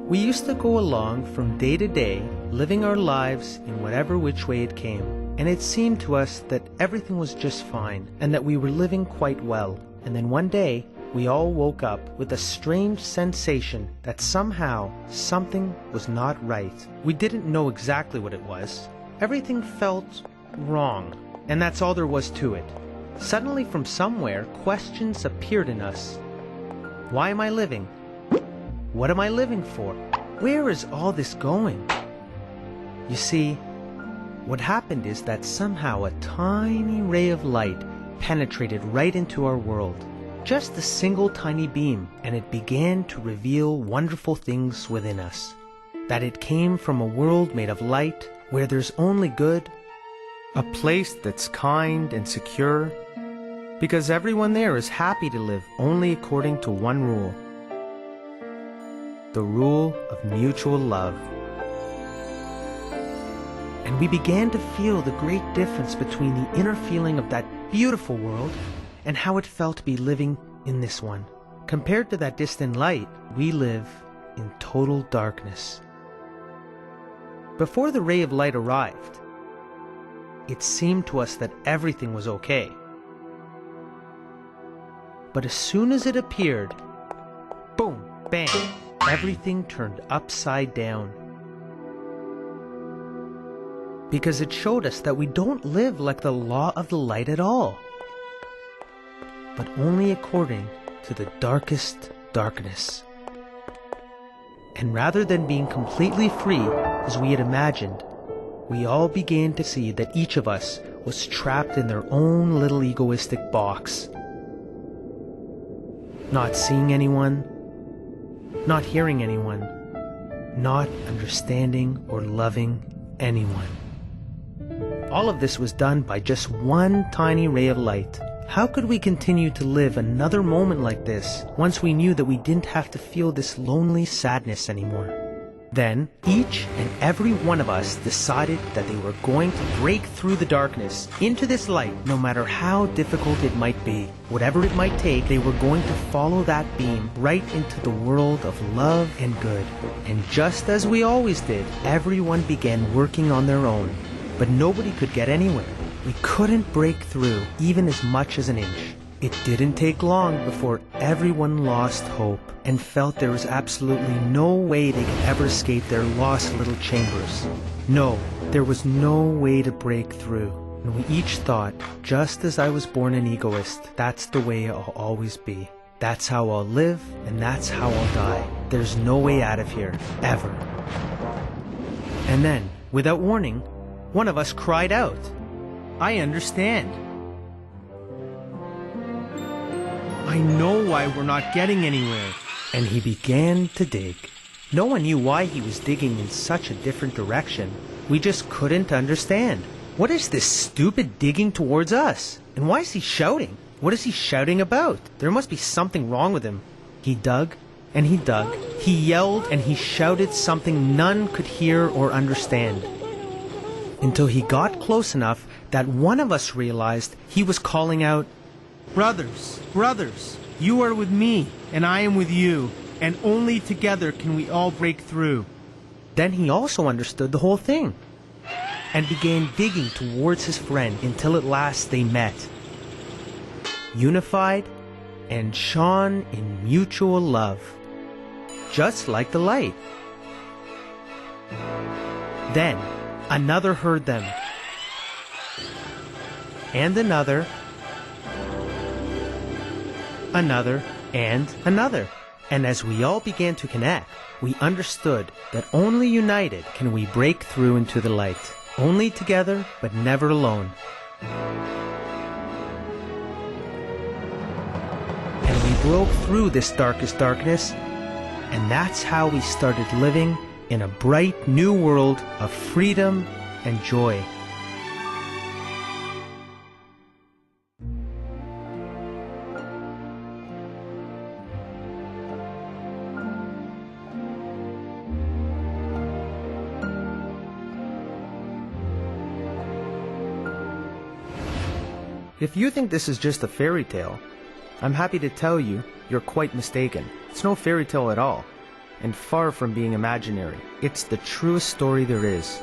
We used to go along from day to day, living our lives in whatever which way it came, and it seemed to us that everything was just fine, and that we were living quite well. And then one day, we all woke up with a strange sensation that somehow something was not right. We didn't know exactly what it was. Everything felt wrong, and that's all there was to it. Suddenly from somewhere, questions appeared in us. Why am I living? What am I living for? Where is all this going? You see, what happened is that somehow a tiny ray of light penetrated right into our world. Just a single tiny beam, and it began to reveal wonderful things within us. That it came from a world made of light, where there's only good, a place that's kind and secure, because everyone there is happy to live only according to one rule. The rule of mutual love. And we began to feel the great difference between the inner feeling of that beautiful world and how it felt to be living in this one. Compared to that distant light, we live in total darkness. Before the ray of light arrived, it seemed to us that everything was okay. But as soon as it appeared, boom, bang, everything turned upside down. Because it showed us that we don't live like the law of the light at all, but only according to the darkest darkness. And rather than being completely free, as we had imagined, we all began to see that each of us was trapped in their own little egoistic box. Not seeing anyone, not hearing anyone, not understanding or loving anyone. All of this was done by just one tiny ray of light. How could we continue to live another moment like this once we knew that we didn't have to feel this lonely sadness anymore? Then, each and every one of us decided that they were going to break through the darkness into this light, no matter how difficult it might be. Whatever it might take, they were going to follow that beam right into the world of love and good. And just as we always did, everyone began working on their own, but nobody could get anywhere. We couldn't break through even as much as an inch. It didn't take long before everyone lost hope and felt there was absolutely no way they could ever escape their lost little chambers. No, there was no way to break through. And we each thought, just as I was born an egoist, that's the way I'll always be. That's how I'll live, and that's how I'll die. There's no way out of here, ever. And then, without warning, one of us cried out, "I understand. I know why we're not getting anywhere." And he began to dig. No one knew why he was digging in such a different direction. We just couldn't understand. What is this stupid digging towards us? And why is he shouting? What is he shouting about? There must be something wrong with him. He dug, and he dug. He yelled, and he shouted something none could hear or understand. Until he got close enough that one of us realized he was calling out, "Brothers, brothers, you are with me, and I am with you, and only together can we all break through." Then he also understood the whole thing, and began digging towards his friend until at last they met, unified and shone in mutual love, just like the light. Then another heard them, and another, another, and another. And as we all began to connect, we understood that only united can we break through into the light. Only together, but never alone. And we broke through this darkest darkness, and that's how we started living in a bright new world of freedom and joy. If you think this is just a fairy tale, I'm happy to tell you you're quite mistaken. It's no fairy tale at all. and far from being imaginary. It's the truest story there is.